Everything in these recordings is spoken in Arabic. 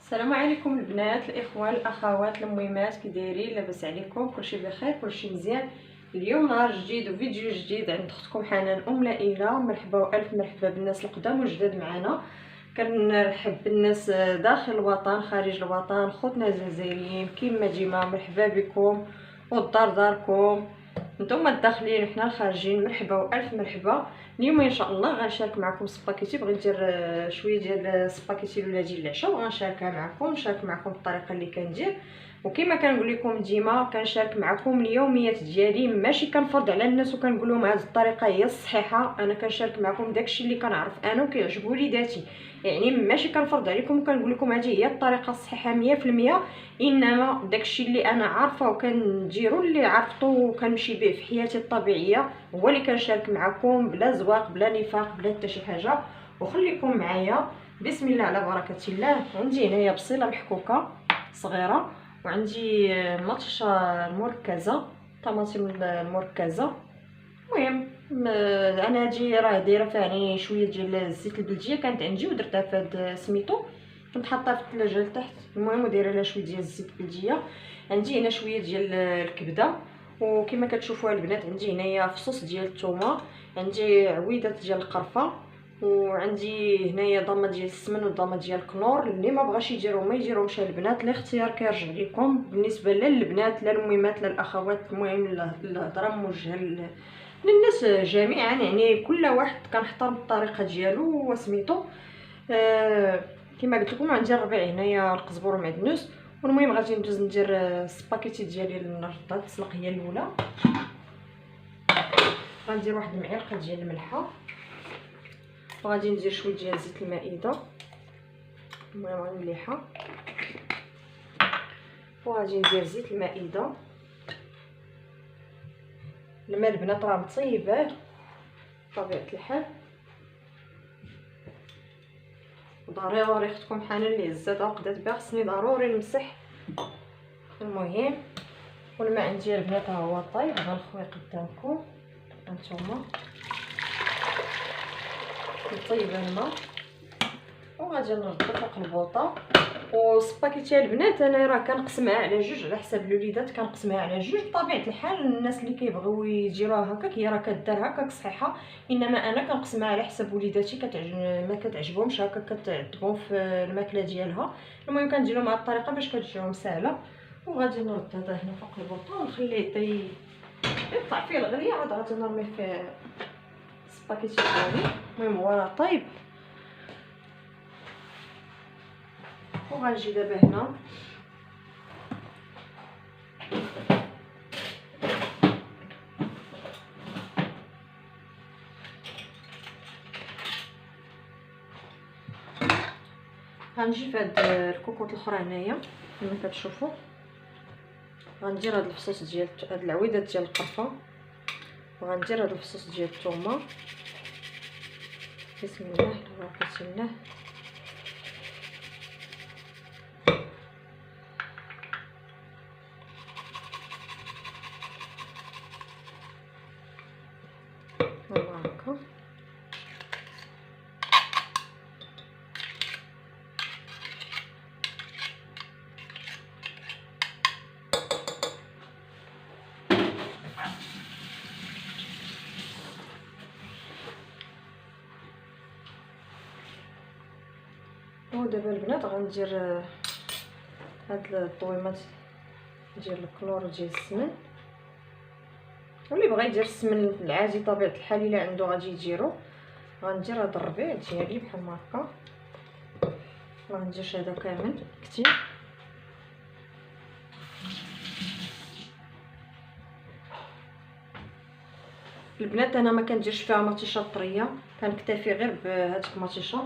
السلام عليكم البنات الاخوان الاخوات المهمات، كي دايرين؟ لاباس عليكم؟ كلشي بخير، كلشي مزيان. اليوم نهار جديد وفيديو جديد عند اختكم حنان ليلى. مرحبا والف مرحبا بالناس القدام والجداد معنا. كنرحب بالناس داخل الوطن خارج الوطن، خوتنا الجزائريين كيما ديما مرحبا بكم، والدار داركم، نتوما الداخلين وحنا الخارجين مرحبا والف مرحبا. اليوم ان شاء الله غنشارك معكم سباكيتي. بغيت ندير شويه ديال سباكيتي ولا ديال العشاء وغنشاركها معكم، نشارك معكم الطريقه اللي كندير. وكما كنقول لكم ديما كنشارك معكم اليوميات ديالي، ماشي كنفرض على الناس وكنقول لهم هذه الطريقه هي الصحيحه. انا كنشارك معكم داكشي اللي كنعرف انا وكيعجبو وليداتي، يعني ماشي كنفرض عليكم وكنقول لكم هذه هي الطريقه الصحيحه 100%. انما داكشي اللي انا عارفه وكنديرو اللي عرفتو وكنمشي به في حياتي الطبيعيه هو اللي كنشارك معكم، بلا زواق بلا نفاق بلا حتى شي حاجه. وخليكم معايا بسم الله على بركه الله. عندي هنايا بصيله محكوكه صغيره، وعندي مطشه المركزه، طماطم المركزه. المهم انا هادي راه دايره فيها يعني شويه ديال الزيت البلديه كانت عندي ودرتها في هاد سميتو، كنت حاطاها في الثلاجه لتحت. المهم ودايره لها شويه ديال الزيت البلديه. عندي هنا شويه ديال الكبده، وكما كتشوفوا البنات عندي هنايا فصوص ديال الثومه، عندي عويدات ديال القرفه، وعندي هنايا ضمه ديال السمن وضمه ديال الكنور. اللي ما بغاش يديرهم ما يديرهمش البنات، الاختيار كيرجع لكم. بالنسبه للبنات لا المهمات لا الاخوات، المهم الهضره موجهه للناس جميعا، يعني كل واحد كنحترم الطريقه ديالو وسميتو. كما قلت لكم عندي الربيع هنايا القزبر والمعدنوس. والمهم غادي ندوز ندير السباكيتي ديالي النهارده. تسلق هي الاولى، غندير واحد المعلقه ديال الملحه، وغادي ندير شويه ديال زيت المائده. المهم غادي مليحه، وغادي ندير زيت المائده. الماء البنات راه مطيباه بطبيعه الحال، ضروري اختكم حنان اللي هزات وقدات بها خصني ضروري نمسح. المهم والماء عندي البنات ها هو طايب، غنخوي قدامكم هانتوما نطيب الماء وغادي نردو فوق البوطه. وسباكيتي البنات انا راه كنقسمها على جوج على حساب الوليدات، كنقسمها على جوج. بطبيعه الحال الناس اللي كيبغيو يديروها هكاك هي راه كدار هكاك صحيحه، انما انا كنقسمها على حساب وليداتي. ما كتعجبهمش هكاك كتعذبهم في الماكله ديالها. المهم كنديرو مع الطريقه باش كتجيهم سهله. وغادي نرد هذا هنا فوق البوطه ونخليه يطلع فيه الغليه، عاد غادي نرمي فيه السباكيتي ديالي. المهم هو طيب، وغنجي دابا هنا غنجي في هاد الكوكوط الاخرى هنايا كما كتشوفوا. غندير هاد الفصوص ديال هاد العويدات ديال القرفه، وغندير هاد الفصوص ديال الثومه. بسم الله على بركه الله. هكا ودابا البنات غندير هاد الطويمات ديال الكلور ديال السمن. واللي بغى يدير السمن العادي طبيعه الحال الا عنده غادي يديرو. غندير هاد الربيع ديالي بحال ما هكا، ما غنديرش هذا كامل كتير. البنات انا ما كنديرش فيها مطيشه طريه، كنكتفي غير بهذيك المطيشه.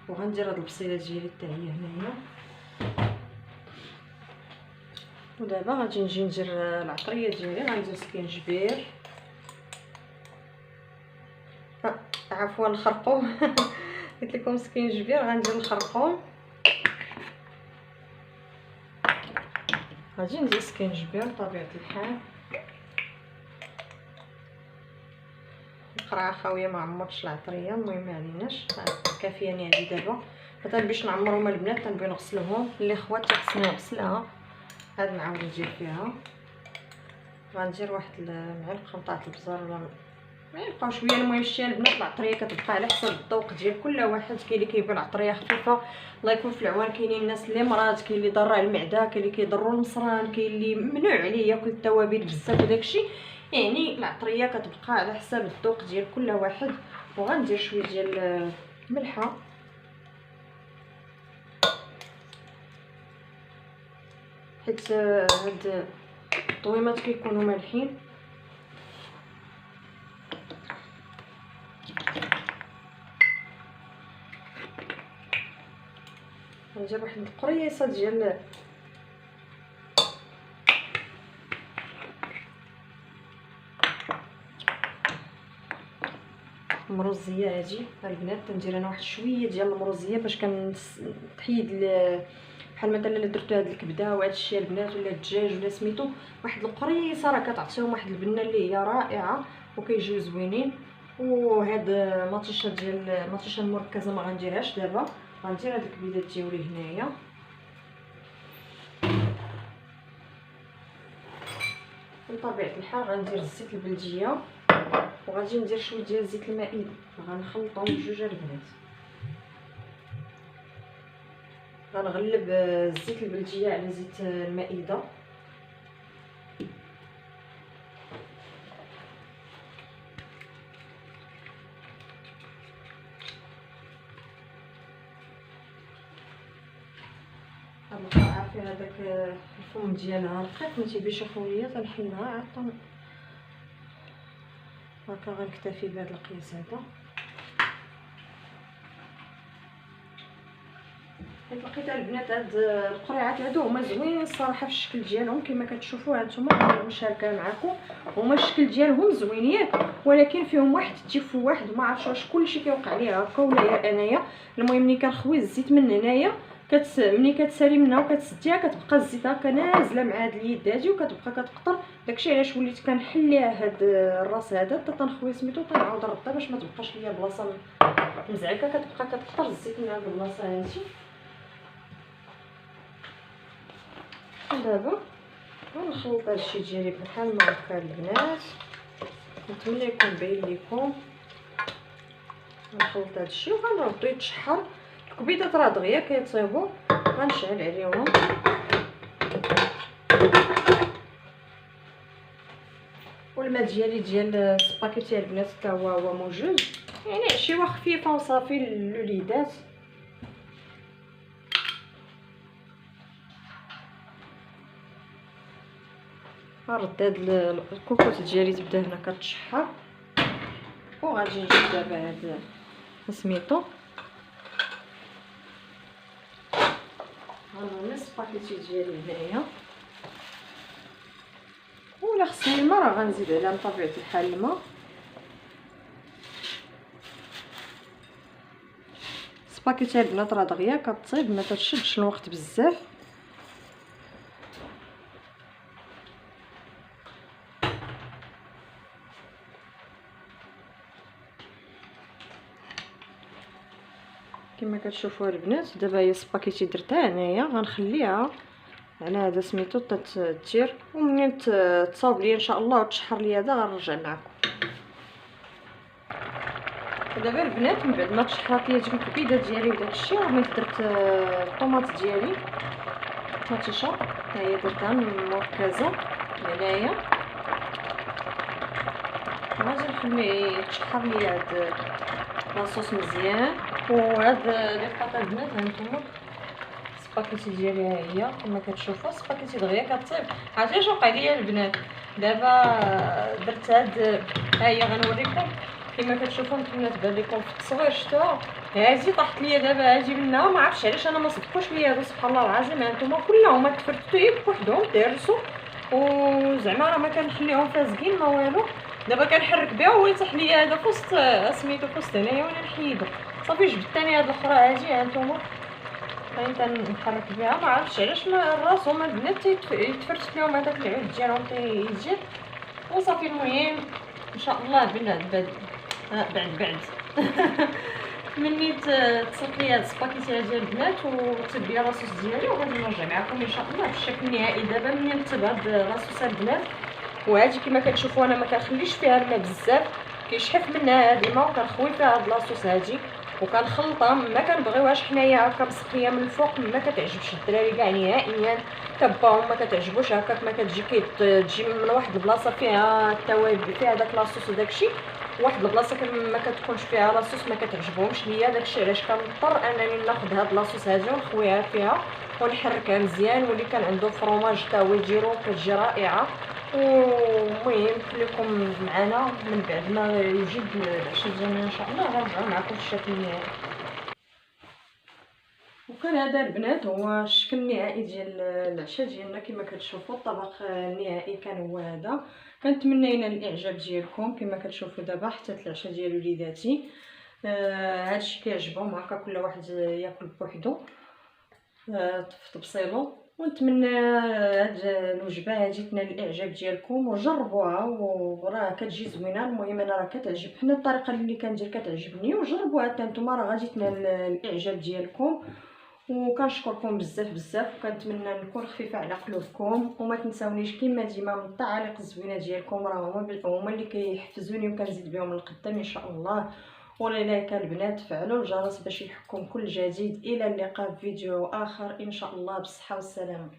وغندير هاد البصيله ديالي حتى هي هنايا. ودابا غادي نجي ندير العطريه ديالي. غندير سكينجبير، عفوا الخرقوم قلت لكم سكينجبير. غندير الخرقوم، غادي ندير سكينجبير بطبيعه الحال. القرعه خاويه ما عمرتش العطريه، المهم ما عليناش كافياني هذه دابا. مثلا باش نعمرهم البنات تنبغي نغسلهم. اللي خواتي خصني نغسلها. هاد نعاود ندير فيها، غندير واحد المعلقه نتاع البزار ولا معلقه شويه. المهم شتي البنات العطريه كتبقى على حسب الذوق ديال كل واحد. كاين اللي كيبغي العطريه خفيفه الله يكون في العوان، كاينين الناس اللي مرات، كاين اللي ضرع المعده، كاين اللي كيضروا المصران، كاين اللي ممنوع عليه ياكل التوابل بزاف وداكشي. يعني العطريه كتبقى على حسب الذوق ديال كل واحد. وغندير شويه ديال الملحه حيت هاد الطويمات كيكونوا مالحين. ندير واحد القريصه ديال المروزيه. هادي البنات كندير انا واحد شويه ديال المروزيه باش كنحيد بحال مثلا الا درتو هاد الكبده وهاد الشيء البنات ولا الدجاج ولا سميتو، واحد القريصه راه كتعطيهم واحد البنه اللي هي رائعه وكيجيو زوينين. وهاد مطيشه ديال المطيشه المركزه ما غنديرهاش دابا، غندير هاد الكبيدات ديالي هنايا. بطبيعه الحال غندير الزيت البلديه وغادي ندير شويه ديال زيت المائده، غنخلطهم بجوج البنات. غنغلب الزيت البلديه على زيت المائده. غنبقى عارفين هذاك الفم ديالها رقيق ما تيبيش اخويا، تنحلها عاد هكا. غنكتفي بهذا القياس هذا. لقيت البنات هاد القريعات هادو هما زوينين الصراحه في الشكل ديالهم كما كتشوفوا هانتوما مشاركه معكم. هما الشكل ديالهم زوين ياك، ولكن فيهم واحد التيفو واحد ما عرفتش واش كلشي كيوقع ليا هكا ولا يا انايا. المهم ملي كنخوي الزيت من هنايا ملي كتسالي منها وكتسديها كتبقى الزيت هكا نازله مع هاد اليد هادي وكتبقى كتقطر. داكشي علاش وليت كنحل ليها هاد الراس هذا حتى تنخوي سميتو تنعاود نردها باش ما تبقاش ليا بلاصه مزعكه كتبقى كتقطر الزيت من هاد البلاصه هادي. دابا غنخلط هادشي ديالي بحال ما هكا البنات، نتمنى يكون باين ليكم. غنخلط هادشي وغنردو يتشحر. الكبيدات راه دغيا كيطيبوا، غنشعل عليهم والماء ديالي ديال السباكيتي البنات حتى هو موجود، يعني عشيوه خفيفه وصافي للوليدات. غنرد هاد الكوكوط ديالي تبدا هنا كتشحر. وغادي نجيب دابا هاد سميتو غنرمي السباكيتي ديالي هنايا. ولا خصني الماء راه غنزيد عليها بطبيعه الحال الماء. السباكيتي البنات راه دغيا كطيب ما تشدش الوقت بزاف. كما كتشوفوا البنات دابا هي السباكيتي درتها هنايا غنخليها على هذا سميتو تطير. ومنين تصاوب ليا ان شاء الله وتشحر ليا هذا غنرجع معكم. دابا البنات من بعد ما تشحرات ليا ديك الكبيده ديالي وداك الشيء راني درت الطوماط ديالي مطيشه ها هي درتها مركزه هنايا. غادي نخليه يتشحر ليا هاد لاصوص مزيان. وهاد لي بطاط البنات هانتوما السباكيتي ديالي ها هي كما كتشوفوا. السباكيتي دغيا كطيب. عرفتي اش وقع ليا البنات؟ دابا درت هاد ها هي غنوريكم كما كتشوفوا نتمنى تبان لكم في التصوير. شفتوها هادي طاحت ليا دابا هادي منها ما عرفتش علاش انا ما صدقوش ليا هادو سبحان الله العظيم. هانتوما كلهم تفرتوا بوحدهم دارسوا وزعما راه ما كنخليهم فاسقين ما والو. دابا كنحرك بها ويطيح ليا هذا فوسط سميتو فوسط هنايا وانا نحيدو صافي. جبت ثاني هاد الاخرى هادي هانتوما نحرك بها ما عرفتش علاش الراس هما البنات يتفرشت لهم هذاك العود ديالهم تيجي وصافي. المهم ان شاء الله بعد مني تصيفط لي هاد السباكيتي ديال البنات وتبي لاصوص ديالي، وغادي نرجع معكم ان شاء الله في الشكل النهائي. دابا مني نكتب هاد لاصوص البنات، وهادي كما كتشوفوا انا ما كنخليش فيها الماء بزاف، كيشحف منها هاد الماء وكنخوي فيها هاد لاصوص هادي وكنخلطها. ما كنبغيوهاش حنايا هكا مسقيه من الفوق، ما كتعجبش الدراري كاع نهائيا. كباهم ما كتعجبوش هكاك، ما كتجي كتجي من واحد البلاصه فيها التوابل فيها داك لاصوص وداكشي، واحد البلاصه ما كتكونش فيها لاصوص ما كتعجبهمش ليا. داكشي علاش كنضطر انني ناخذ هاد لاصوص هادي ونخويها فيها ونحركها مزيان. واللي كان عنده فروماج حتى هو يديرو كتجي رائعه. ومهم خليكم معنا من بعد ما يجي العشاء ديالنا ان شاء الله غنرجعو معكم في الشكل النهائي. وكان هذا البنات هو الشكل النهائي ديال العشاء ديالنا. كما كتشوفوا الطبق النهائي كان هو هذا. كنتمنى ينال الاعجاب ديالكم. كما كتشوفوا دابا حتى العشاء ديال وليداتي هادشي كيعجبهم هكا، كل واحد ياكل بوحدو في تبصيلو. ونتمنى هاد الوجبه هادي تنال الاعجاب ديالكم وجربوها، وراه كتجي زوينه. المهم انا راه كتعجب حنا الطريقه اللي كندير كتعجبني، وجربوها حتى نتوما راه غادي تنال الاعجاب ديالكم. وكنشكركم بزاف بزاف، وكنتمنى نكون خفيفه على قلوبكم. وما تنساونيش كما ديما من التعاليق الزوينه ديالكم، راه هما اللي كيحفزوني وكنزيد بهم للقدام ان شاء الله. ولذلك البنات فعلوا الجرس باش يحكم كل جديد. الى اللقاء في فيديو اخر ان شاء الله، بالصحه والسلامه.